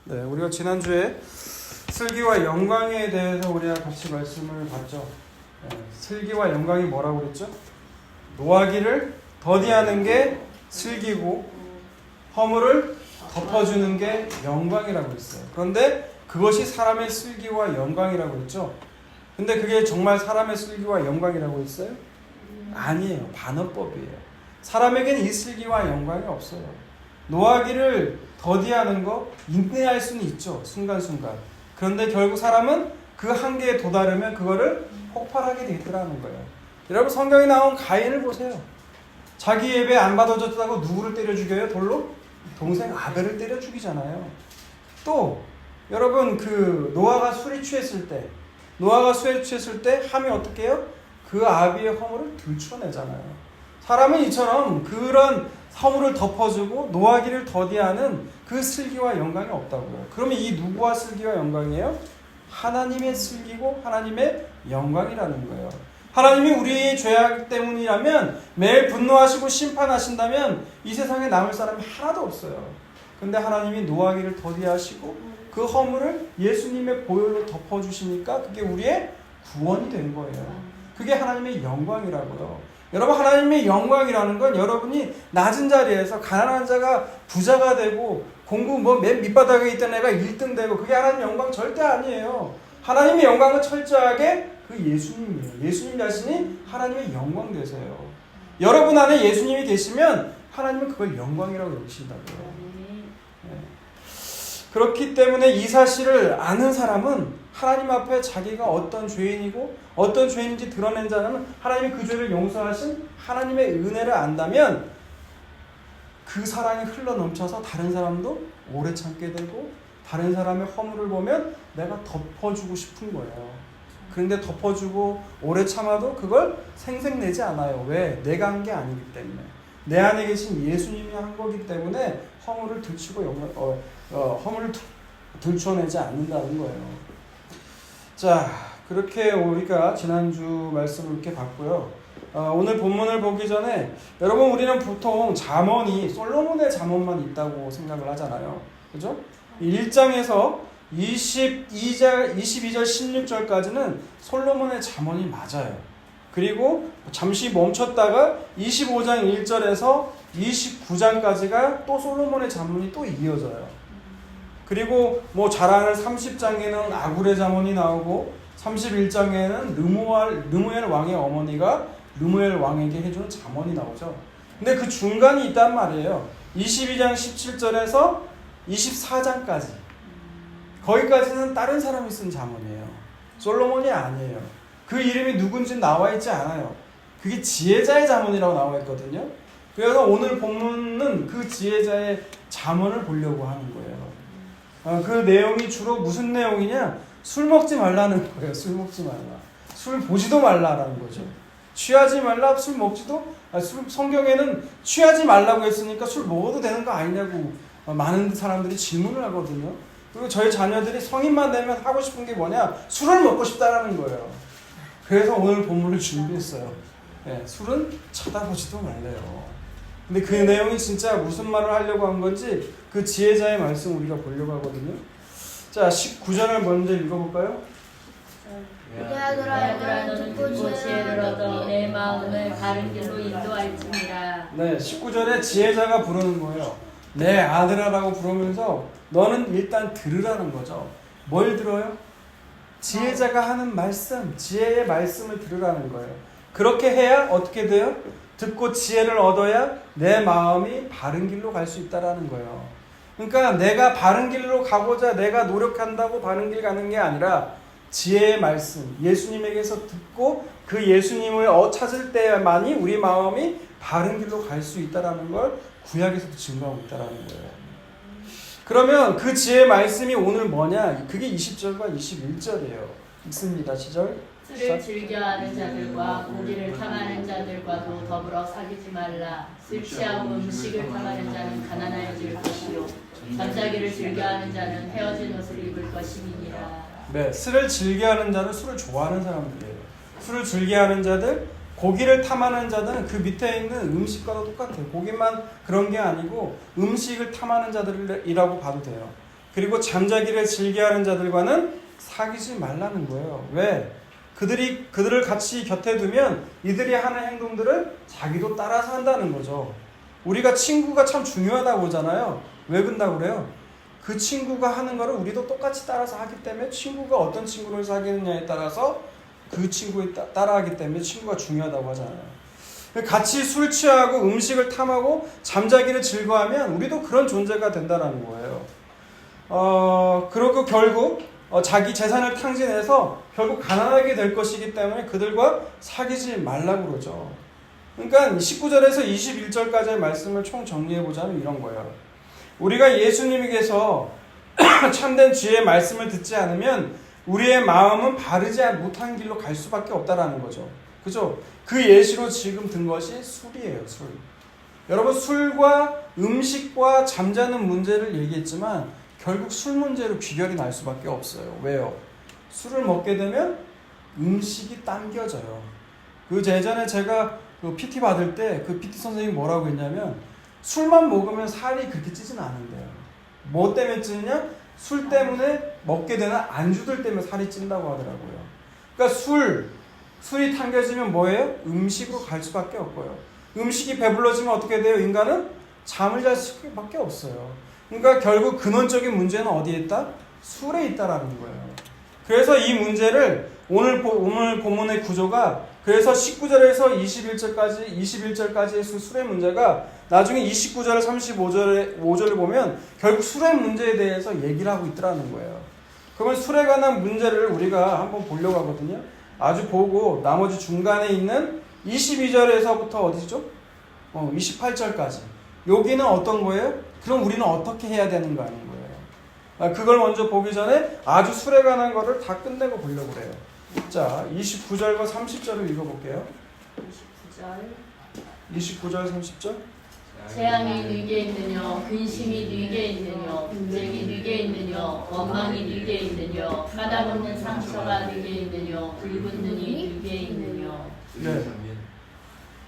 네, 우리가 지난주에 슬기와 영광에 대해서 우리가 같이 말씀을 봤죠. 네, 슬기와 영광이 뭐라고 그랬죠? 노하기를 더디하는 게 슬기고 허물을 덮어주는 게 영광이라고 했어요. 그런데 그것이 사람의 슬기와 영광이라고 했죠. 근데 그게 정말 사람의 슬기와 영광이라고 했어요? 아니에요. 반어법이에요. 사람에게는 이 슬기와 영광이 없어요. 노하기를 더디하는 거 인내할 수는 있죠. 순간순간. 그런데 결국 사람은 그 한계에 도달하면 그거를 폭발하게 되더라는 거예요. 여러분 성경에 나온 가인을 보세요. 자기 예배 안 받아줬다고 누구를 때려 죽여요? 돌로? 동생 아벨을 때려 죽이잖아요. 또 여러분 그 노아가 술에 취했을 때 하면 어떻게 해요? 그 아비의 허물을 들춰내잖아요. 사람은 이처럼 그런 허물을 덮어주고 노하기를 더디하는 그 슬기와 영광이 없다고요. 그러면 이 누구와 슬기와 영광이에요? 하나님의 슬기고 하나님의 영광이라는 거예요. 하나님이 우리의 죄악 때문이라면 매일 분노하시고 심판하신다면 이 세상에 남을 사람이 하나도 없어요. 근데 하나님이 노하기를 더디하시고 그 허물을 예수님의 보혈로 덮어주시니까 그게 우리의 구원이 된 거예요. 그게 하나님의 영광이라고요. 여러분 하나님의 영광이라는 건 여러분이 낮은 자리에서 가난한 자가 부자가 되고 공부 맨 밑바닥에 있던 애가 1등 되고 그게 하나님의 영광 절대 아니에요. 하나님의 영광은 철저하게 그 예수님이에요. 예수님 자신이 하나님의 영광 되세요. 여러분 안에 예수님이 계시면 하나님은 그걸 영광이라고 여기신다고요. 네. 그렇기 때문에 이 사실을 아는 사람은 하나님 앞에 자기가 어떤 죄인이고 어떤 죄인인지 드러낸 자는 하나님이 그 죄를 용서하신 하나님의 은혜를 안다면 그 사랑이 흘러넘쳐서 다른 사람도 오래 참게 되고 다른 사람의 허물을 보면 내가 덮어주고 싶은 거예요. 그런데 덮어주고 오래 참아도 그걸 생색내지 않아요. 왜? 내가 한 게 아니기 때문에. 내 안에 계신 예수님이 한 거기 때문에 허물을 들추고 허물을 들춰내지 않는다는 거예요. 자, 그렇게 우리가 지난주 말씀을 이렇게 봤고요. 오늘 본문을 보기 전에 여러분 우리는 보통 잠언이 솔로몬의 잠언만 있다고 생각을 하잖아요. 그죠? 1장에서 22절 16절까지는 솔로몬의 잠언이 맞아요. 그리고 잠시 멈췄다가 25장 1절에서 29장까지가 또 솔로몬의 잠언이 또 이어져요. 그리고 잘 아는 30장에는 아굴의 잠언이 나오고 31장에는 르무엘 왕의 어머니가 르무엘 왕에게 해주는 잠언이 나오죠. 근데 그 중간이 있단 말이에요. 22장 17절에서 24장까지. 거기까지는 다른 사람이 쓴 잠언이에요. 솔로몬이 아니에요. 그 이름이 누군지 나와 있지 않아요. 그게 지혜자의 잠언이라고 나와 있거든요. 그래서 오늘 본문은 그 지혜자의 잠언을 보려고 하는 거예요. 그 내용이 주로 무슨 내용이냐? 술 먹지 말라는 거예요. 술 먹지 말라. 술 보지도 말라라는 거죠. 취하지 말라. 술 먹지도 성경에는 취하지 말라고 했으니까 술 먹어도 되는 거 아니냐고 많은 사람들이 질문을 하거든요. 그리고 저희 자녀들이 성인만 되면 하고 싶은 게 뭐냐? 술을 먹고 싶다라는 거예요. 그래서 오늘 본문을 준비했어요. 네, 술은 쳐다보지도 말래요. 근데 그 내용이 진짜 무슨 말을 하려고 한 건지 그 지혜자의 말씀 우리가 보려고 하거든요. 자, 19절을 먼저 읽어볼까요? 얘들아 너는 듣고 지혜를 얻어 내 마음을 바른 길로 인도할지니라. 네, 19절에 지혜자가 부르는 거예요. 내 아들아라고 부르면서 너는 일단 들으라는 거죠. 뭘 들어요? 지혜자가 하는 말씀, 지혜의 말씀을 들으라는 거예요. 그렇게 해야 어떻게 돼요? 듣고 지혜를 얻어야 내 마음이 바른 길로 갈 수 있다라는 거예요. 그러니까 내가 바른 길로 가고자 내가 노력한다고 바른 길 가는 게 아니라 지혜의 말씀, 예수님에게서 듣고 그 예수님을 찾을 때만이 우리 마음이 바른 길로 갈 수 있다라는 걸 구약에서도 증거하고 있다라는 거예요. 그러면 그 지혜의 말씀이 오늘 뭐냐? 그게 20절과 21절이에요. 읽습니다. 시절. 술을 즐겨하는 자들과 고기를 탐하는 자들과도 더불어 사귀지 말라. 술 취하고 음식을 탐하는 자는 가난해질 것이요 잠자기를 즐겨하는 자는 헤어진 옷을 입을 것임이니라. 네, 술을 즐겨하는 자는 술을 좋아하는 사람들이에요. 술을 즐겨하는 자들, 고기를 탐하는 자들은 그 밑에 있는 음식과도 똑같아요. 고기만 그런 게 아니고 음식을 탐하는 자들이라고 봐도 돼요. 그리고 잠자기를 즐겨하는 자들과는 사귀지 말라는 거예요. 왜? 그들을 같이 곁에 두면 이들이 하는 행동들을 자기도 따라서 한다는 거죠. 우리가 친구가 참 중요하다고 보잖아요. 왜 그런다고 그래요? 그 친구가 하는 거를 우리도 똑같이 따라서 하기 때문에 친구가 어떤 친구를 사귀느냐에 따라서 그 친구에 따라하기 때문에 친구가 중요하다고 하잖아요. 같이 술 취하고 음식을 탐하고 잠자기를 즐거워하면 우리도 그런 존재가 된다는 거예요. 그리고 결국 자기 재산을 탕진해서 결국 가난하게 될 것이기 때문에 그들과 사귀지 말라고 그러죠. 그러니까 19절에서 21절까지의 말씀을 총 정리해보자면 이런 거예요. 우리가 예수님에게서 참된 지혜의 말씀을 듣지 않으면 우리의 마음은 바르지 못한 길로 갈 수밖에 없다라는 거죠. 그죠? 그 예시로 지금 든 것이 술이에요. 술. 여러분, 술과 음식과 잠자는 문제를 얘기했지만 결국 술 문제로 귀결이 날 수밖에 없어요. 왜요? 술을 먹게 되면 음식이 당겨져요. 예전에 제가 PT 받을 때 그 PT 선생님이 뭐라고 했냐면 술만 먹으면 살이 그렇게 찌진 않은데요. 뭐 때문에 찌느냐? 술 때문에 먹게 되는 안주들 때문에 살이 찐다고 하더라고요. 그러니까 술이 당겨지면 뭐예요? 음식으로 갈 수밖에 없고요. 음식이 배불러지면 어떻게 돼요? 인간은 잠을 잘 수밖에 없어요. 그러니까 결국 근원적인 문제는 어디에 있다? 술에 있다라는 거예요. 그래서 이 문제를 오늘 본문의 구조가 그래서 19절에서 21절까지의 술의 문제가 나중에 29절, 35절을 보면 결국 술의 문제에 대해서 얘기를 하고 있더라는 거예요. 그러면 술에 관한 문제를 우리가 한번 보려고 하거든요. 아주 보고 나머지 중간에 있는 22절에서부터 어디죠? 28절까지. 여기는 어떤 거예요? 그럼 우리는 어떻게 해야 되는 거 아닌 거예요? 그걸 먼저 보기 전에 아주 술에 관한 거를 다 끝내고 보려고 그래요. 자, 29절과 30절을 읽어볼게요. 29절, 30절. 재앙이 네게 있느뇨, 근심이 네게 있느뇨, 분쟁이 네게 있느뇨, 원망이 네게 있느뇨, 까닭없는 상처가 네게 있느뇨, 붉은 눈이 네게 있느뇨. 네.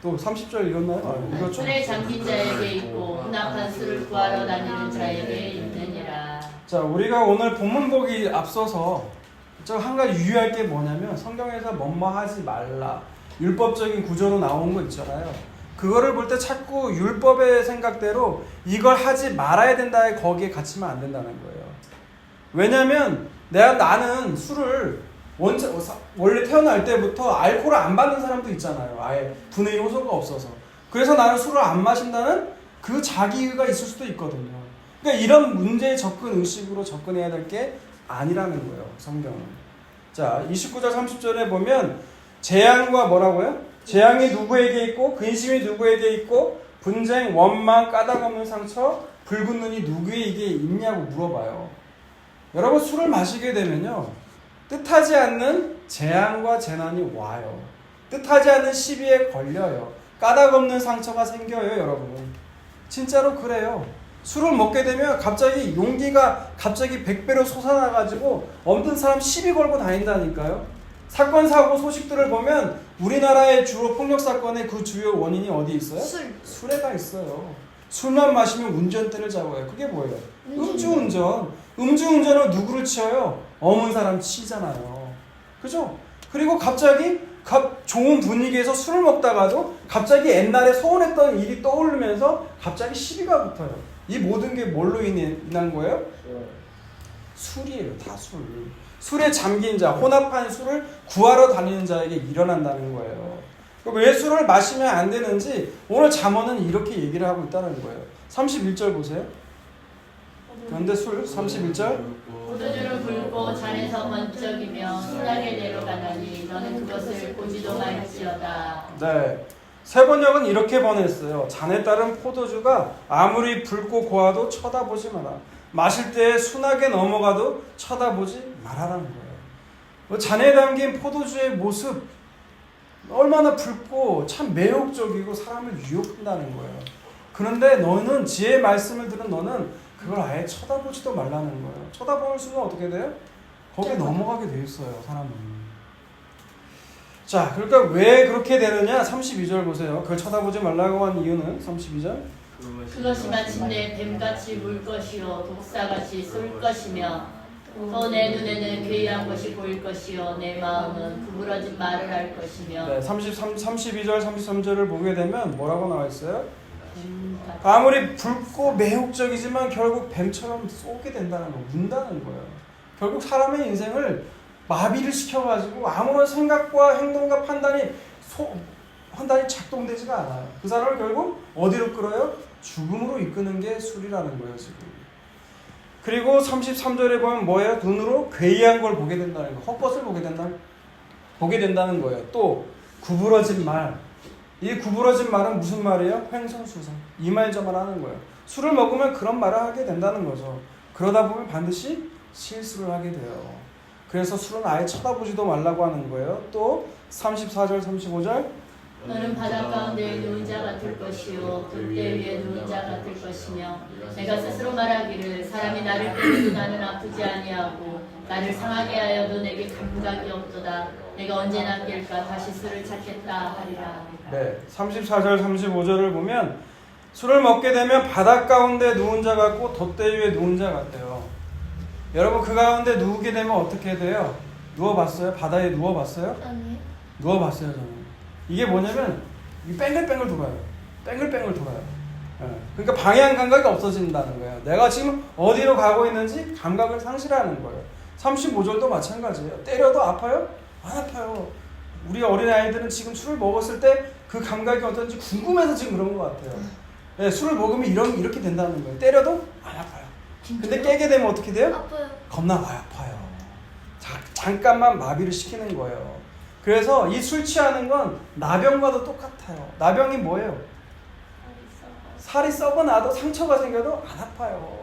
또 30절 읽었나요? 읽었죠? 술에 잠긴 자에게 있고 혼합한 술을 구하러 다니는 자에게 있느니라. 자, 우리가 오늘 본문 보기 앞서서 한 가지 유의할 게 뭐냐면 성경에서 뭐뭐하지 말라 율법적인 구조로 나온 거 있잖아요. 그거를 볼 때 자꾸 율법의 생각대로 이걸 하지 말아야 된다에 거기에 갇히면 안 된다는 거예요. 왜냐면 나는 술을 원래 태어날 때부터 알코올을 안 받는 사람도 있잖아요. 아예 분해 요소가 없어서. 그래서 나는 술을 안 마신다는 그 자기의가 있을 수도 있거든요. 그러니까 이런 문제에 접근 의식으로 접근해야 될 게 아니라는 거예요. 성경은. 자, 29절 30절에 보면 재앙과 뭐라고요? 재앙이 누구에게 있고 근심이 누구에게 있고 분쟁, 원망, 까닭없는 상처, 붉은 눈이 누구에게 있냐고 물어봐요. 여러분, 술을 마시게 되면요, 뜻하지 않는 재앙과 재난이 와요. 뜻하지 않는 시비에 걸려요. 까닭없는 상처가 생겨요. 여러분, 진짜로 그래요. 술을 먹게 되면 갑자기 용기가 갑자기 100배로 솟아나가지고 없는 사람 시비 걸고 다닌다니까요. 사건, 사고 소식들을 보면 우리나라의 주로 폭력 사건의 그 주요 원인이 어디 있어요? 술에가 있어요. 술만 마시면 운전대를 잡아요. 그게 뭐예요? 음주운전. 음주운전으로 누구를 치어요? 어문 사람 치잖아요. 그죠? 그리고 갑자기 좋은 분위기에서 술을 먹다가도 갑자기 옛날에 서운했던 일이 떠오르면서 갑자기 시비가 붙어요. 이 모든 게 뭘로 인한 거예요? 술이에요. 다 술. 술에 잠긴 자, 혼합한 술을 구하러 다니는 자에게 일어난다는 거예요. 왜 술을 마시면 안 되는지 오늘 잠언은 이렇게 얘기를 하고 있다는 거예요. 31절 보세요. 그런데 술 31절. 포도주를 붉고 잔에서 번쩍이며 순하게 내려가다니 너는 그것을 보지도 말지어다. 네. 세 번역은 이렇게 번했어요. 잔에 따른 포도주가 아무리 붉고 고와도 쳐다보지 마라. 마실 때 순하게 넘어가도 쳐다보지 말아라는 거예요. 잔에 담긴 포도주의 모습 얼마나 붉고 참 매혹적이고 사람을 유혹한다는 거예요. 그런데 너는 지혜의 말씀을 들은 너는 그걸 아예 쳐다보지도 말라는 거예요. 쳐다보는 순간 어떻게 돼요? 거기에 넘어가게 돼 있어요. 사람은. 자, 그러니까 왜 그렇게 되느냐? 32절 보세요. 그걸 쳐다보지 말라고 한 이유는 32절. 그것이 마침내 뱀같이 물 것이요 독사같이 쏠 것이며 또 내 눈에는 괴이한 것이 보일 것이요 내 마음은 구부러진 말을 할 것이며 네, 32절 33절을 보게 되면 뭐라고 나와 있어요? 뱀같이 아무리 붉고 매혹적이지만 결국 뱀처럼 쏘게 된다는 거, 문다는 거예요. 결국 사람의 인생을 마비를 시켜가지고 아무런 생각과 행동과 판단이 작동되지가 않아요. 그 사람을 결국 어디로 끌어요? 죽음으로 이끄는 게 술이라는 거예요, 지금. 그리고 33절에 보면 뭐예요? 눈으로 괴이한 걸 보게 된다는 거, 헛것을 보게 된다는 거예요. 또 구부러진 말. 이 구부러진 말은 무슨 말이에요? 횡설수설. 이말저말 하는 거예요. 술을 먹으면 그런 말을 하게 된다는 거죠. 그러다 보면 반드시 실수를 하게 돼요. 그래서 술은 아예 쳐다보지도 말라고 하는 거예요. 또 34절 35절 너는 바닷 가운데 누운 자 같을 것이요 돛대 위에 누운 자 같을 것이며 내가 스스로 말하기를 사람이 나를 때려도 나는 아프지 아니하고 나를 상하게 하여도 내게 감각이 없도다 내가 언제나 깰까 다시 술을 찾겠다 하리라. 네, 34절 35절을 보면 술을 먹게 되면 바닷 가운데 누운 자 같고 돛대 위에 누운 자 같대요. 여러분 그 가운데 누우게 되면 어떻게 돼요? 누워봤어요? 바다에 누워봤어요? 아니. 누워봤어요 저는. 이게 뭐냐면 뺑글뺑글 돌아요. 뺑글뺑글 돌아요. 그러니까 방향 감각이 없어진다는 거예요. 내가 지금 어디로 가고 있는지 감각을 상실하는 거예요. 35절도 마찬가지예요. 때려도 아파요? 안 아파요. 우리 어린아이들은 지금 술을 먹었을 때 그 감각이 어떤지 궁금해서 지금 그런 것 같아요. 네, 술을 먹으면 이렇게 된다는 거예요. 때려도 안 아파요. 근데 깨게 되면 어떻게 돼요? 아파요. 겁나 아파요. 잠깐만 마비를 시키는 거예요. 그래서 이 술 취하는 건 나병과도 똑같아요. 나병이 뭐예요? 살이 썩어나도 상처가 생겨도 안 아파요.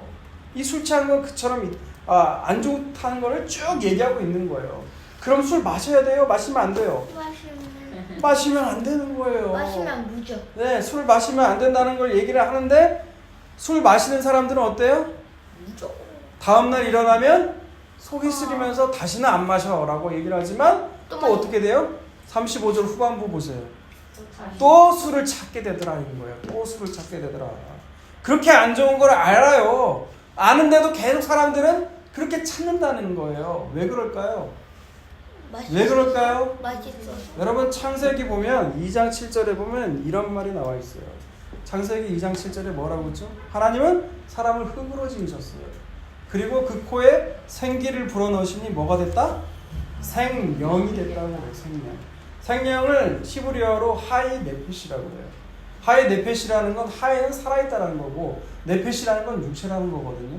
이 술 취하는 건 그처럼 안 좋다는 거를 쭉 얘기하고 있는 거예요. 그럼 술 마셔야 돼요? 마시면 안 돼요? 마시면 안 되는 거예요. 마시면 무죠. 네, 술 마시면 안 된다는 걸 얘기를 하는데 술 마시는 사람들은 어때요? 무죠. 다음날 일어나면 속이 쓰리면서 다시는 안 마셔라고 얘기를 하지만 또 어떻게 돼요? 35절 후반부 보세요. 또 술을 찾게 되더라 이런 거예요. 또 술을 찾게 되더라. 그렇게 안 좋은 걸 알아요. 아는데도 계속 사람들은 그렇게 찾는다는 거예요. 왜 그럴까요? 왜 그럴까요? 맛있어. 여러분 창세기 보면 2장 7절에 보면 이런 말이 나와 있어요. 창세기 2장 7절에 뭐라고 했죠? 하나님은 사람을 흙으로 지으셨어요. 그리고 그 코에 생기를 불어넣으시니 뭐가 됐다? 생명이 됐다고 해요. 생명을 히브리어로 하이 네페시라고 해요. 하이 네페시라는 건 하이는 살아있다는 거고 네페시라는 건 육체라는 거거든요.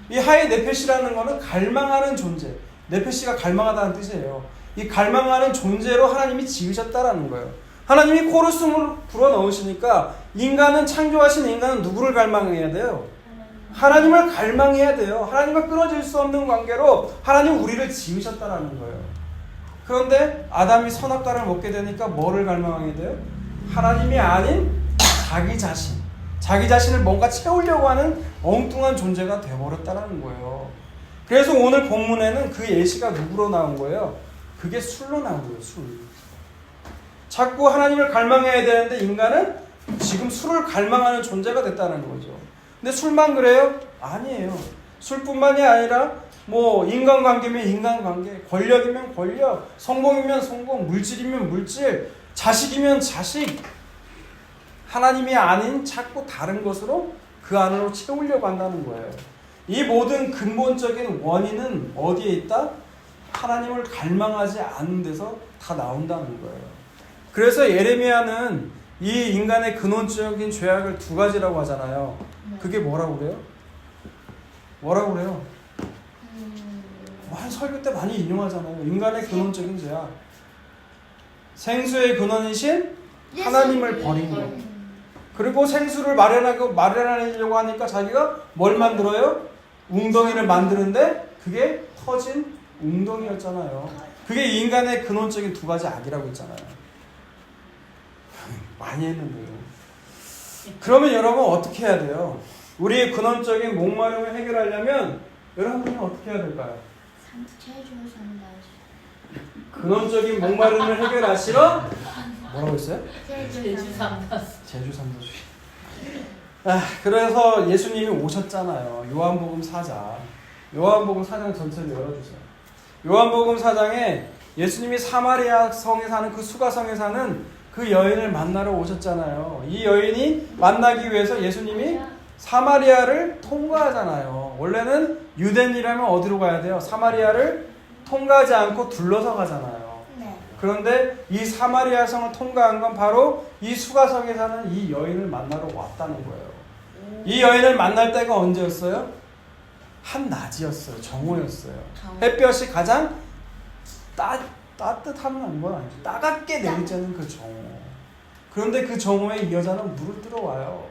이 하이 네페시라는 거는 갈망하는 존재. 네페시가 갈망하다는 뜻이에요. 이 갈망하는 존재로 하나님이 지으셨다라는 거예요. 하나님이 코를 숨을 불어넣으시니까 인간은 창조하신 인간은 누구를 갈망해야 돼요? 하나님을 갈망해야 돼요. 하나님과 끊어질 수 없는 관계로 하나님 우리를 지으셨다라는 거예요. 그런데 아담이 선악과를 먹게 되니까 뭐를 갈망하게 돼요? 하나님이 아닌 자기 자신을 뭔가 채우려고 하는 엉뚱한 존재가 되어버렸다는 거예요. 그래서 오늘 본문에는 그 예시가 누구로 나온 거예요? 그게 술로 나온 거예요. 술. 자꾸 하나님을 갈망해야 되는데 인간은 지금 술을 갈망하는 존재가 됐다는 거죠. 근데 술만 그래요? 아니에요. 술뿐만이 아니라 뭐 인간관계면 인간관계, 권력이면 권력, 성공이면 성공, 물질이면 물질, 자식이면 자식. 하나님이 아닌 자꾸 다른 것으로 그 안으로 채우려고 한다는 거예요. 이 모든 근본적인 원인은 어디에 있다? 하나님을 갈망하지 않는 데서 다 나온다는 거예요. 그래서 예레미야는 이 인간의 근원적인 죄악을 두 가지라고 하잖아요. 그게 뭐라고 그래요? 뭐라고 그래요? 한 설교 때 많이 인용하잖아요. 인간의 근원적인 죄악. 생수의 근원이신 하나님을 버린 것. 그리고 생수를 마련하려고 하니까 자기가 뭘 만들어요? 웅덩이를 만드는데 그게 터진 웅덩이였잖아요. 그게 인간의 근원적인 두 가지 악이라고 했잖아요. 많이 했는데요. 그러면 여러분 어떻게 해야 돼요? 우리의 근원적인 목마름을 해결하려면 여러분은 어떻게 해야 될까요? 제주 산다. 근원적인 목마름을 해결하시러 뭐라고 했어요? 제주 삼다수. 제주 삼다수. 그래서 예수님이 오셨잖아요. 요한복음 4장. 요한복음 4장 전체를 열어주세요. 요한복음 4장에 예수님이 사마리아 성에 사는 그 수가성에 사는 그 여인을 만나러 오셨잖아요. 이 여인이 만나기 위해서 예수님이 사마리아를 통과하잖아요. 원래는 유대인이라면 어디로 가야 돼요? 사마리아를 통과하지 않고 둘러서 가잖아요. 네. 그런데 이 사마리아 성을 통과한 건 바로 이 수가성에 사는 이 여인을 만나러 왔다는 거예요. 이 여인을 만날 때가 언제였어요? 한낮이었어요. 정오였어요. 햇볕이 가장 따뜻한 건 아니죠. 따갑게 내리쬐는 그 정오. 그런데 그 정오에 이 여자는 물을 들어와요.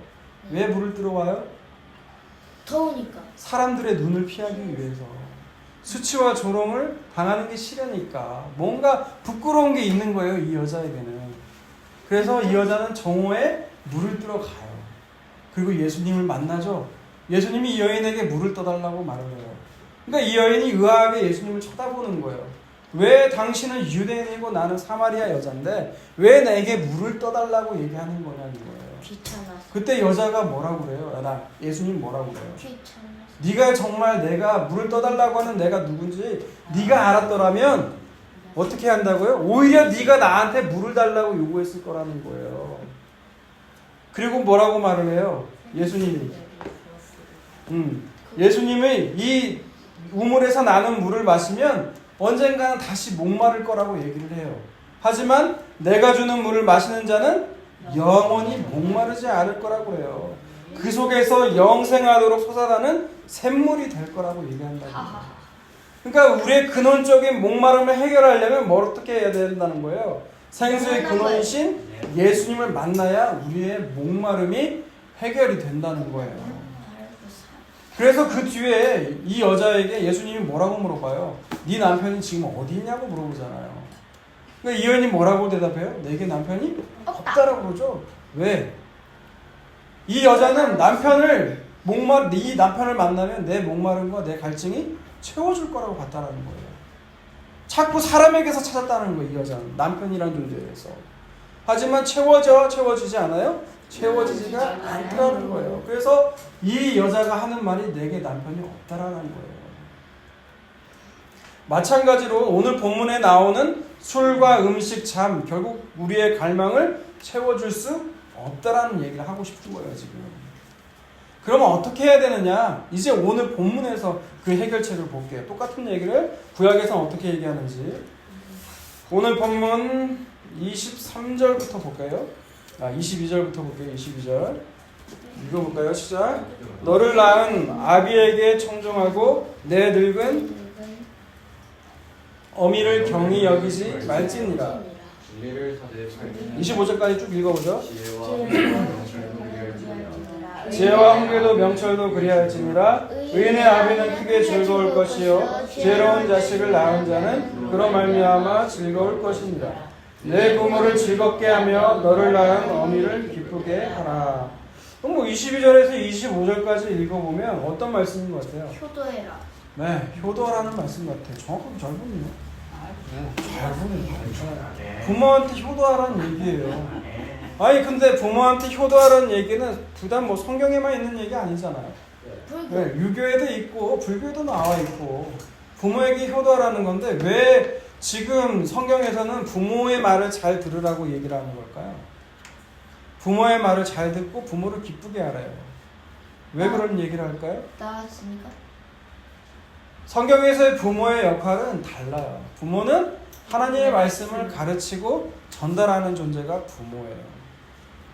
왜 물을 들어와요? 더우니까. 사람들의 눈을 피하기 위해서. 수치와 조롱을 당하는 게 싫으니까. 뭔가 부끄러운 게 있는 거예요, 이 여자에게는. 그래서 이 여자는 정오에 물을 들어가요. 그리고 예수님을 만나죠. 예수님이 이 여인에게 물을 떠달라고 말을 해요. 그러니까 이 여인이 의아하게 예수님을 쳐다보는 거예요. 왜 당신은 유대인이고 나는 사마리아 여자인데 왜 내게 물을 떠달라는 얘기하는 거냐는 거예요. 귀찮아서. 그때 여자가 뭐라고 그래요? 예수님 뭐라고 그래요? 귀찮아서. 네가 정말 내가 물을 떠달라고 하는 내가 누군지 네가 알았더라면 어떻게 한다고요? 오히려 네가 나한테 물을 달라고 요구했을 거라는 거예요. 그리고 뭐라고 말을 해요? 예수님이 예수님이 이 우물에서 나는 물을 마시면 언젠가는 다시 목마를 거라고 얘기를 해요. 하지만 내가 주는 물을 마시는 자는 영원히 목마르지 않을 거라고 해요. 그 속에서 영생하도록 솟아나는 샘물이 될 거라고 얘기한다는 거예요. 그러니까 우리의 근원적인 목마름을 해결하려면 뭘 어떻게 해야 된다는 거예요? 생수의 근원이신 예수님을 만나야 우리의 목마름이 해결이 된다는 거예요. 그래서 그 뒤에 이 여자에게 예수님이 뭐라고 물어봐요? 네 남편이 지금 어디 있냐고 물어보잖아요. 그러니까 이 여인이 뭐라고 대답해요? 내게 남편이 없다라고 그러죠. 왜? 이 여자는 이 남편을 만나면 내 목마름과 내 갈증이 채워줄 거라고 봤다는 거예요. 자꾸 사람에게서 찾았다는 거예요. 이 여자는 남편이라는 존재에서. 하지만 채워지지 않아요? 채워지지가 않다는 거예요. 그래서 이 여자가 하는 말이 내게 남편이 없다라는 거예요. 마찬가지로 오늘 본문에 나오는 술과 음식, 잠, 결국 우리의 갈망을 채워줄 수 없다라는 얘기를 하고 싶은 거예요, 지금. 그러면 어떻게 해야 되느냐? 이제 오늘 본문에서 그 해결책을 볼게요. 똑같은 얘기를 구약에서는 어떻게 얘기하는지. 오늘 본문 23절부터 볼까요? 22절부터 볼게요. 22절. 읽어볼까요? 시작. 너를 낳은 아비에게 청종하고 내 늙은 어미를 경히 여기지 말지니라. 25절까지 쭉 읽어보죠. 지혜와 훈계도 명철도 그리할지니라. 의인의 아비는 크게 즐거울 것이요 지혜로운 자식을 낳은 자는 그로 말미암아 즐거울 것이니라. 내 부모를 즐겁게 하며 너를 낳은 어미를 기쁘게 하라. 그럼 22절에서 25절까지 읽어보면 어떤 말씀인 것 같아요? 효도해라. 네, 효도하라는 말씀 같아요. 정확하게 잘 보네요. 잘 보네요. 부모한테 효도하라는 얘기예요. 아니 근데 부모한테 효도하라는 얘기는 부단 뭐 성경에만 있는 얘기 아니잖아요. 네, 유교에도 있고 불교에도 나와 있고 부모에게 효도하라는 건데 왜 지금 성경에서는 부모의 말을 잘 들으라고 얘기를 하는 걸까요? 부모의 말을 잘 듣고 부모를 기쁘게 하래요. 왜 그런 얘기를 할까요? 나왔습니까? 성경에서의 부모의 역할은 달라요. 부모는 하나님의 말씀을 가르치고 전달하는 존재가 부모예요.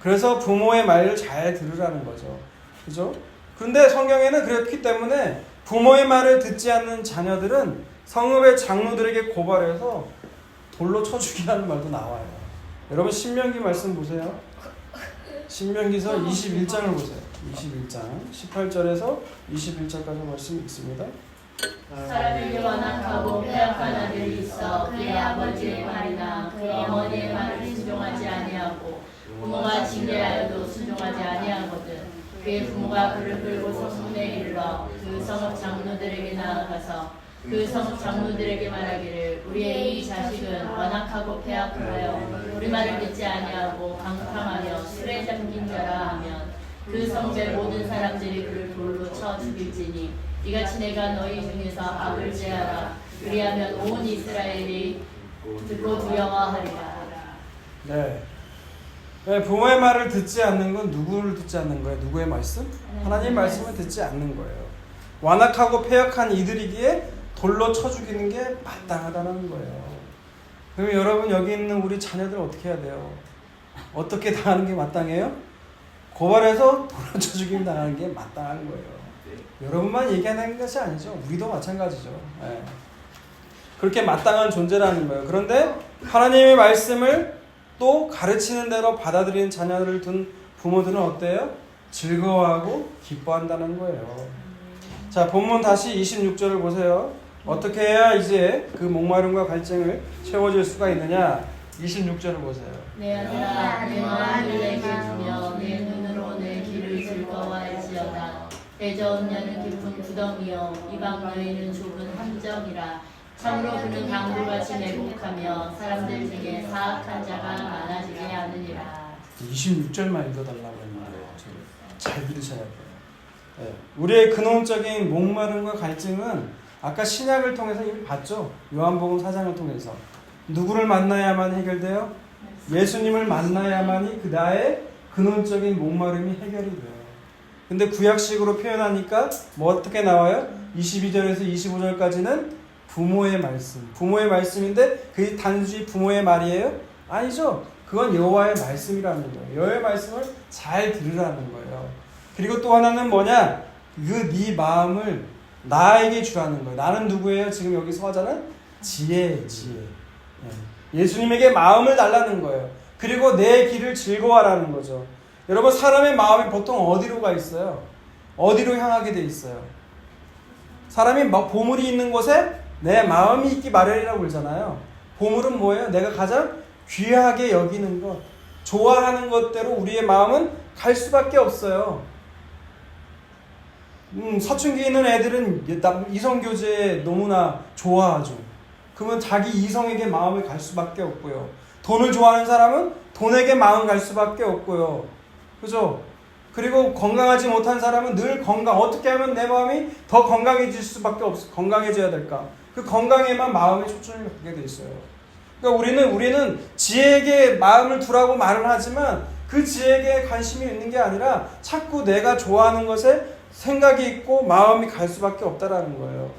그래서 부모의 말을 잘 들으라는 거죠. 그죠? 그런데 성경에는 그렇기 때문에 부모의 말을 듣지 않는 자녀들은 성읍의 장로들에게 고발해서 돌로 쳐 죽이라는 말도 나와요. 여러분 신명기 말씀 보세요. 신명기서 21장을 보세요. 21장 18절에서 21절까지 말씀 있습니다. 사람에게 완악하고 패역한 아들이 있어 그의 아버지의 말이나 그의 어머니의 말을 순종하지 아니하고 부모가 징계하여도 순종하지 아니하거든. 그의 부모가 그를 끌고 성문에 이르러 그 성읍 장로들에게 나아가서 그 성읍 장로들에게 말하기를 우리의 이 자식은 완악하고 패역하여 우리 말을 듣지 아니하고 강팍하며 술에 잠긴 자라 하면 그 성읍의 모든 사람들이 그를 돌로 쳐 죽일지니 이같이 내가 너희 중에서 악을 제하라. 그리하면 온 이스라엘이 듣고 두려워하리라. 네. 네, 부모의 말을 듣지 않는 건 누구를 듣지 않는 거예요? 누구의 말씀? 하나님 말씀을 듣지 않는 거예요. 완악하고 패역한 이들이기에 돌로 쳐 죽이는 게 마땅하다는 거예요. 그럼 여러분 여기 있는 우리 자녀들 어떻게 해야 돼요? 어떻게 당하는 게 마땅해요? 고발해서 돌로 쳐 죽임 당하는 게 마땅한 거예요. 여러분만 얘기하는 것이 아니죠. 우리도 마찬가지죠. 네. 그렇게 마땅한 존재라는 거예요. 그런데 하나님의 말씀을 또 가르치는 대로 받아들이는 자녀를 둔 부모들은 어때요? 즐거워하고 기뻐한다는 거예요. 자, 본문 다시 26절을 보세요. 어떻게 해야 이제 그 목마름과 갈증을 채워줄 수가 있느냐? 26절을 보세요. 내 아들아, 내 마음을 내게 주며 내 눈으로 내 길을 즐거워할지어다. 대저 음녀는 깊은 구덩이요 이방 여인은 좁은 함정이라. 참으로 그는 강도같이 매복하며 사람들 중에 사악한 자가 많아지게 하느니라. 26절만 읽어달라고 했는데 잘 들으셔야 돼요. 네. 우리의 근원적인 목마름과 갈증은 아까 신약을 통해서 이미 봤죠. 요한복음 4장을 통해서 누구를 만나야만 해결돼요? 예수님을 만나야만이 그 나의 근원적인 목마름이 해결이 돼요. 근데 구약식으로 표현하니까 뭐 어떻게 나와요? 22절에서 25절까지는 부모의 말씀, 부모의 말씀인데 그게 단순히 부모의 말이에요? 아니죠. 그건 여호와의 말씀이라는 거예요. 여호와의 말씀을 잘 들으라는 거예요. 그리고 또 하나는 뭐냐? 네 마음을 나에게 주라는 거예요. 나는 누구예요? 지금 여기서 하자는 지혜예요. 지혜. 예수님에게 마음을 달라는 거예요. 그리고 내 길을 즐거워하라는 거죠. 여러분, 사람의 마음이 보통 어디로 가 있어요? 어디로 향하게 돼 있어요? 사람이 보물이 있는 곳에 내 마음이 있기 마련이라고 그러잖아요. 보물은 뭐예요? 내가 가장 귀하게 여기는 것, 좋아하는 것대로 우리의 마음은 갈 수밖에 없어요. 사춘기에 있는 애들은 이성교제 너무나 좋아하죠. 그러면 자기 이성에게 마음을 갈 수밖에 없고요. 돈을 좋아하는 사람은 돈에게 마음 갈 수밖에 없고요. 그죠? 그리고 건강하지 못한 사람은 늘 어떻게 하면 내 마음이 더 건강해질 수밖에 없어. 건강해져야 될까? 그 건강에만 마음의 초점을 갖게 돼 있어요. 그러니까 우리는 지혜에게 마음을 두라고 말을 하지만 그 지혜에게 관심이 있는 게 아니라 자꾸 내가 좋아하는 것에 생각이 있고 마음이 갈 수밖에 없다라는 거예요.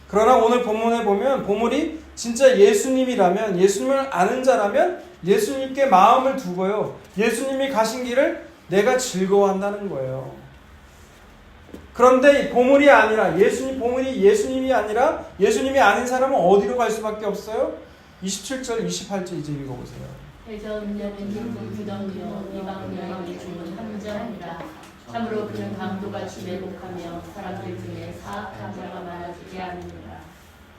그러나 오늘 본문에 보면 보물이 진짜 예수님이라면, 예수님을 아는 자라면 예수님께 마음을 두고요. 예수님이 가신 길을 내가 즐거워한다는 거예요. 그런데 보물이 아니라 보물이 예수님이 아니라 예수님이 아닌 사람은 어디로 갈 수밖에 없어요? 27절, 28절 이제 읽어보세요. 대저 음녀는 깊은 구덩이요 이방 여인이 좁은 함정이라. 참으로 그는 강도같이 매복하며 사람들 중에 사악한 자가 많아지게 하느니라.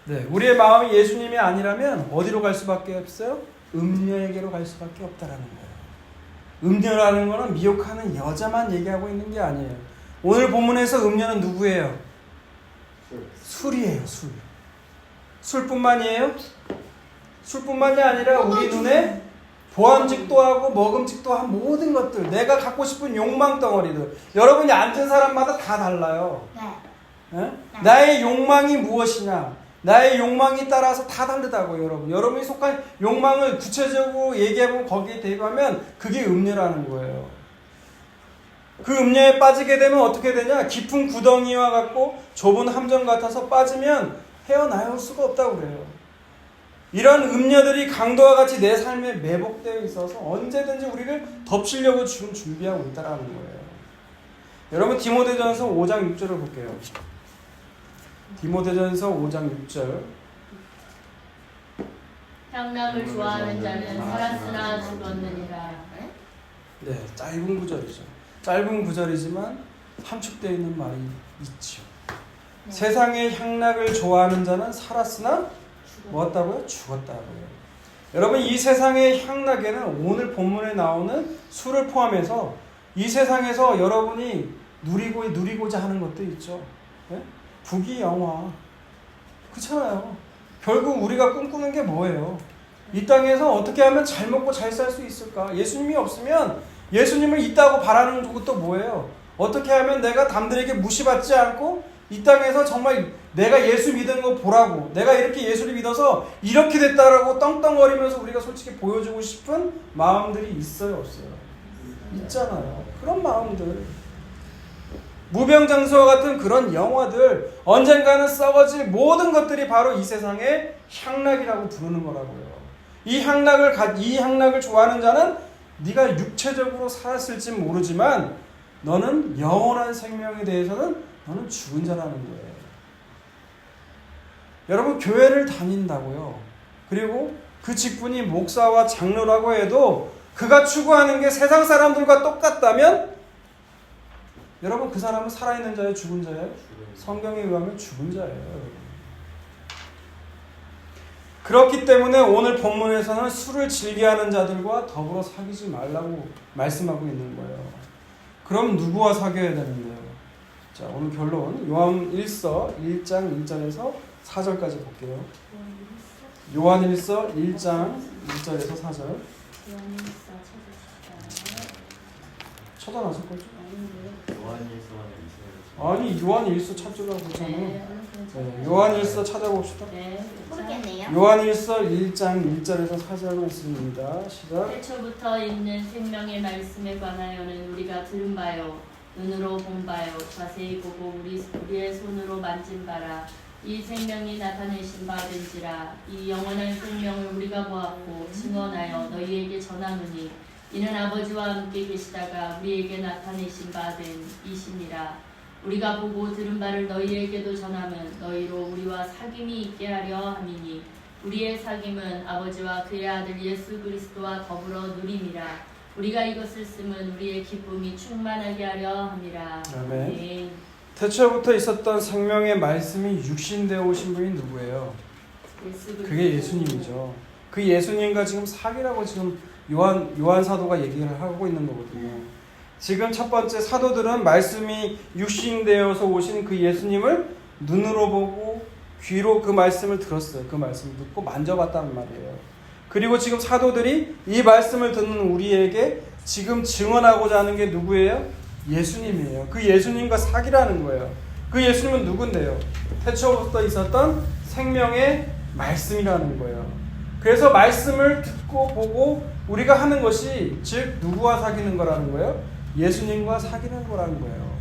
네, 우리의 마음이 예수님이 아니라면 어디로 갈 수밖에 없어요? 음녀에게로 갈 수밖에 없다라는 거예요. 음녀라는 거는 미혹하는 여자만 얘기하고 있는 게 아니에요. 오늘 본문에서 음녀는 누구예요? 술이에요, 술. 술뿐만이에요? 술뿐만이 아니라 우리 눈에 보암직도 하고 먹음직도 한 모든 것들, 내가 갖고 싶은 욕망 덩어리들. 여러분이 앉은 사람마다 다 달라요. 네? 나의 욕망이 무엇이냐? 나의 욕망이 따라서 다 다르다고요, 여러분. 여러분이 속한 욕망을 구체적으로 얘기해보면 거기에 대입하면 그게 음녀라는 거예요. 그 음녀에 빠지게 되면 어떻게 되냐? 깊은 구덩이와 같고 좁은 함정 같아서 빠지면 헤어나올 수가 없다고 그래요. 이런 음녀들이 강도와 같이 내 삶에 매복되어 있어서 언제든지 우리를 덮치려고 지금 준비하고 있다는 거예요. 여러분, 디모데전서 5장 6절을 볼게요. 디모데전서 5장 6절. 향락을 좋아하는 자는 살았으나 죽었느니라. 네, 짧은 구절이죠. 짧은 구절이지만 함축되어 있는 말이 있죠. 네. 세상의 향락을 좋아하는 자는 살았으나 뭐였다고요? 죽었다고요. 여러분, 이 세상의 향락에는 오늘 본문에 나오는 술을 포함해서 이 세상에서 여러분이 누리고자 하는 것도 있죠. 네? 부귀 영화. 그렇잖아요. 결국 우리가 꿈꾸는 게 뭐예요? 이 땅에서 어떻게 하면 잘 먹고 잘 살 수 있을까? 예수님이 없으면 예수님을 있다고 바라는 것도 뭐예요? 어떻게 하면 내가 남들에게 무시받지 않고 이 땅에서 정말 내가 예수 믿은 거 보라고, 내가 이렇게 예수를 믿어서 이렇게 됐다라고 떵떵거리면서 우리가 솔직히 보여주고 싶은 마음들이 있어요, 없어요? 있잖아요. 그런 마음들, 무병장수와 같은 그런 영화들, 언젠가는 썩어질 모든 것들이 바로 이 세상의 향락이라고 부르는 거라고요. 이 향락을 좋아하는 자는 네가 육체적으로 살았을지 모르지만 너는 영원한 생명에 대해서는 너는 죽은 자라는 거예요. 여러분, 교회를 다닌다고요. 그리고 그 직분이 목사와 장로라고 해도 그가 추구하는 게 세상 사람들과 똑같다면 여러분, 그 사람은 살아있는 자예요, 죽은 자예요? 성경에 의하면 죽은 자예요. 그렇기 때문에 오늘 본문에서는 술을 즐겨하는 자들과 더불어 사귀지 말라고 말씀하고 있는 거예요. 그럼 누구와 사귀어야 되는데요? 자, 오늘 결론 요한1서 1장 1절에서 4절까지 볼게요. 요한1서 1장 1절에서 4절. 쳐다놨을 거죠? 아니, 요한1서 찾으라고 저는. 네, 요한1서 찾아봅시다. 모르겠네요. 요한1서 1장 1절에서 4절 말씀입니다. 시작. 태초부터 있는 생명의 말씀에 관하여는 우리가 들은 바요, 눈으로 본 바요, 자세히 보고 우리의 손으로 만진 바라. 이 생명이 나타내신 바된지라. 이 영원한 생명을 우리가 보았고 증언하여 너희에게 전하노니 이는 아버지와 함께 계시다가 우리에게 나타내신 바된 이시니라. 우리가 보고 들은 바를 너희에게도 전하면 너희로 우리와 사귐이 있게 하려 함이니 우리의 사귐은 아버지와 그의 아들 예수 그리스도와 더불어 누림이라. 우리가 이것을 쓰면 우리의 기쁨이 충만하게 하려 함이라. 아멘. 태초부터 있었던 생명의 말씀이 육신되어 오신 분이 누구예요? 그게 예수님이죠. 그 예수님과 지금 사귀라고 지금 요한 사도가 얘기를 하고 있는 거거든요. 지금 첫 번째 사도들은 말씀이 육신되어서 오신 그 예수님을 눈으로 보고 귀로 그 말씀을 들었어요. 그 말씀을 듣고 만져봤단 말이에요. 그리고 지금 사도들이 이 말씀을 듣는 우리에게 지금 증언하고자 하는 게 누구예요? 예수님이에요. 그 예수님과 사귀라는 거예요. 그 예수님은 누군데요? 태초부터 있었던 생명의 말씀이라는 거예요. 그래서 말씀을 듣고 보고 우리가 하는 것이 즉 누구와 사귀는 거라는 거예요? 예수님과 사귀는 거라는 거예요.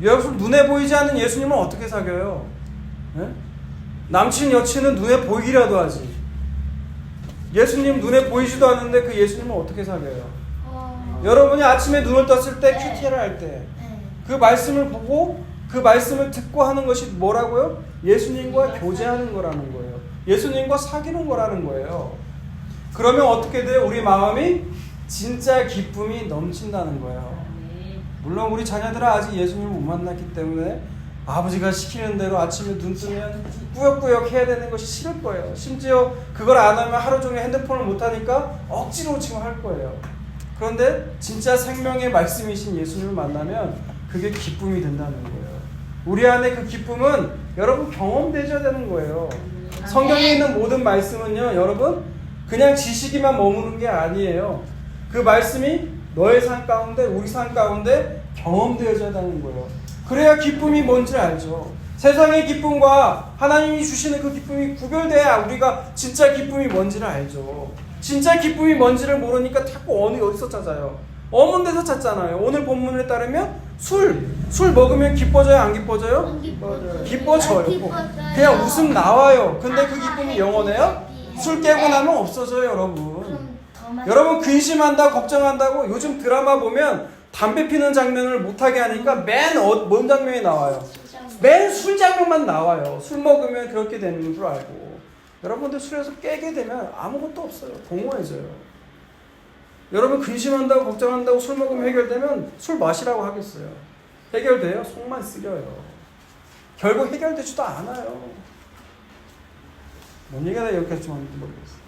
여러분, 눈에 보이지 않는 예수님은 어떻게 사귀어요? 네? 남친 여친은 눈에 보이기라도 하지. 예수님 눈에 보이지도 않는데 그 예수님은 어떻게 사귀어요? 여러분이 아침에 눈을 떴을 때 큐티를 할 때 그 말씀을 보고 그 말씀을 듣고 하는 것이 뭐라고요? 예수님과 교제하는 거라는 거예요. 예수님과 사귀는 거라는 거예요. 그러면 어떻게 돼요? 우리 마음이 진짜 기쁨이 넘친다는 거예요. 물론 우리 자녀들은 아직 예수님을 못 만났기 때문에 아버지가 시키는 대로 아침에 눈 뜨면 꾸역꾸역 해야 되는 것이 싫을 거예요. 심지어 그걸 안 하면 하루 종일 핸드폰을 못 하니까 억지로 지금 할 거예요. 그런데 진짜 생명의 말씀이신 예수님을 만나면 그게 기쁨이 된다는 거예요. 우리 안에 그 기쁨은 여러분 경험되셔야 되는 거예요. 성경에 있는 모든 말씀은요, 여러분 그냥 지식이만 머무는 게 아니에요. 그 말씀이 너의 삶 가운데, 우리 삶 가운데 경험되어져야 하는 거예요. 그래야 기쁨이 뭔지 알죠. 세상의 기쁨과 하나님이 주시는 그 기쁨이 구별돼야 우리가 진짜 기쁨이 뭔지를 알죠. 진짜 기쁨이 뭔지를 모르니까 자꾸 어디서 찾아요? 없는 데서 찾잖아요. 오늘 본문에 따르면 술 먹으면 기뻐져요? 안 기뻐져요? 기뻐져요. 그냥 웃음 나와요. 근데 그 기쁨이 영원해요? 술 깨고 나면 없어져요, 여러분. 여러분 근심한다고 걱정한다고 요즘 드라마 보면 담배 피는 장면을 못하게 하니까 뭔 장면이 나와요? 맨 술 장면만 나와요. 술 먹으면 그렇게 되는 줄 알고. 여러분들 술에서 깨게 되면 아무것도 없어요. 공허해져요. 여러분 근심한다고 걱정한다고 술 먹으면 해결되면 술 마시라고 하겠어요? 해결돼요? 속만 쓰려요. 결국 해결되지도 않아요. 뭔 얘기가 이렇게 좀 하는지 모르겠어요.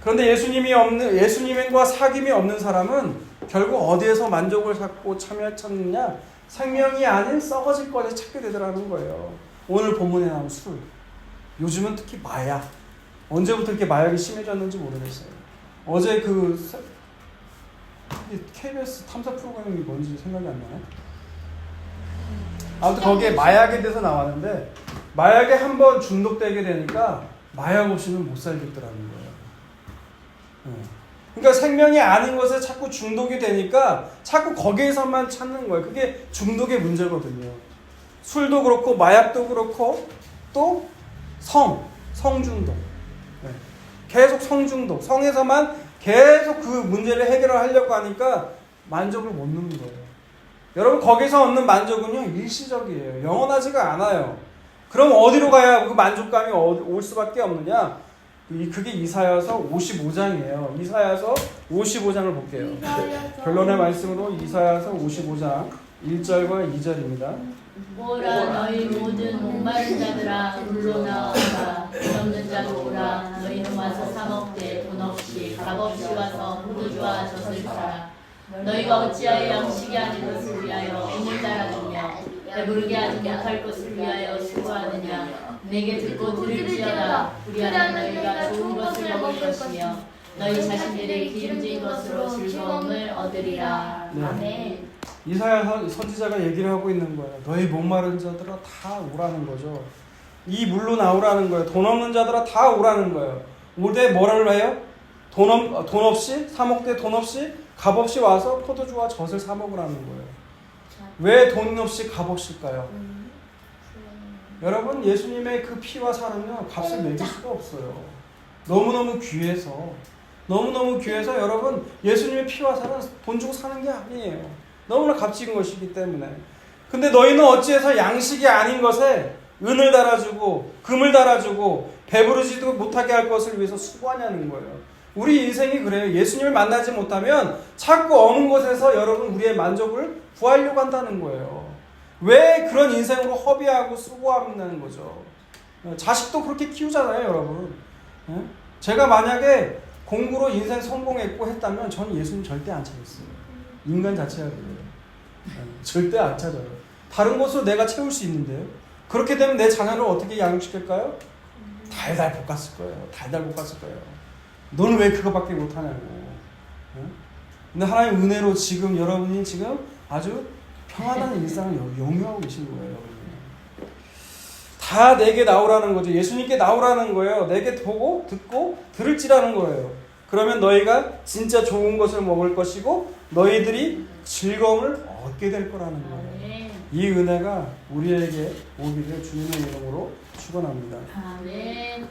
그런데 예수님과 사귐이 없는 사람은 결국 어디에서 만족을 찾고 참여를 찾느냐? 생명이 아닌 썩어질 것을 찾게 되더라는 거예요. 오늘 본문에 나온 술. 요즘은 특히 마약. 언제부터 이렇게 마약이 심해졌는지 모르겠어요. 어제 그게 KBS 탐사 프로그램이 뭔지 생각이 안 나네. 아무튼 거기에 마약에 대해서 나왔는데 마약에 한번 중독되게 되니까 마약 없이는 못 살겠더라는 거예요. 그러니까 생명이 아닌 것에 자꾸 중독이 되니까 자꾸 거기에서만 찾는 거예요. 그게 중독의 문제거든요. 술도 그렇고 마약도 그렇고 또 성중독. 계속 성중독. 성에서만 계속 그 문제를 해결하려고 하니까 만족을 못 누는 거예요. 여러분 거기서 얻는 만족은요 일시적이에요. 영원하지가 않아요. 그럼 어디로 가야 그 만족감이 올 수밖에 없느냐? 그게 이사야서 55장이에요. 이사야서 55장을 볼게요. 결론의 말씀으로 이사야서 55장 1절과 2절입니다. 오라 너희 모든 목마른 자들아 물로 나와라. 없는 자도 오라. 너희는 와서 사 먹되 돈 없이 값 없이 와서 포도주와 젖을 사라. 너희가 어찌하여 양식이 아닌 것을 위하여 오늘 따라주며 배부르게 하지 못할 것을 위하여 수고하느냐. 내게 듣고 들을지어다. 우리하는 너희가 좋은 것을 먹을 것이며 너희 자신들의 기름진 것으로 즐거움을 얻으리라. 네. 아멘. 이사야 선지자가 얘기를 하고 있는 거예요. 너희 목마른 자들아 다 오라는 거죠. 이 물로 나오라는 거예요. 돈 없는 자들아 다 오라는 거예요. 올때 뭐를 해요? 돈 없이 사 먹되 돈 없이 값 없이 와서 포도주와 젖을 사 먹으라는 거예요. 왜 돈 없이 값 없일까요? 여러분 예수님의 그 피와 살은요 값을 매길 수가 없어요. 너무너무 귀해서 여러분 예수님의 피와 살은 돈 주고 사는 게 아니에요. 너무나 값진 것이기 때문에. 근데 너희는 어찌해서 양식이 아닌 것에 은을 달아주고 금을 달아주고 배부르지도 못하게 할 것을 위해서 수고하냐는 거예요. 우리 인생이 그래요. 예수님을 만나지 못하면 자꾸 어느 것에서 여러분 우리의 만족을 구하려고 한다는 거예요. 왜 그런 인생으로 허비하고 수고한다는 거죠. 자식도 그렇게 키우잖아요, 여러분. 제가 만약에 공부로 인생 성공했고 했다면 저는 예수님 절대 안 찾았어요. 인간 자체가 그래요. 절대 안 찾아요. 다른 곳으로 내가 채울 수 있는데요. 그렇게 되면 내 자녀를 어떻게 양육시킬까요? 달달 볶았을 거예요. 너는 왜 그거밖에 못하냐고. 근데 하나님 은혜로 지금 여러분이 지금 아주 평안한 일상을 영유하고 계신 거예요. 다 내게 나오라는 거죠. 예수님께 나오라는 거예요. 내게 보고 듣고 들을지라는 거예요. 그러면 너희가 진짜 좋은 것을 먹을 것이고 너희들이 즐거움을 얻게 될 거라는 거예요. 이 은혜가 우리에게 오기를 주님의 이름으로 축원합니다. 아멘.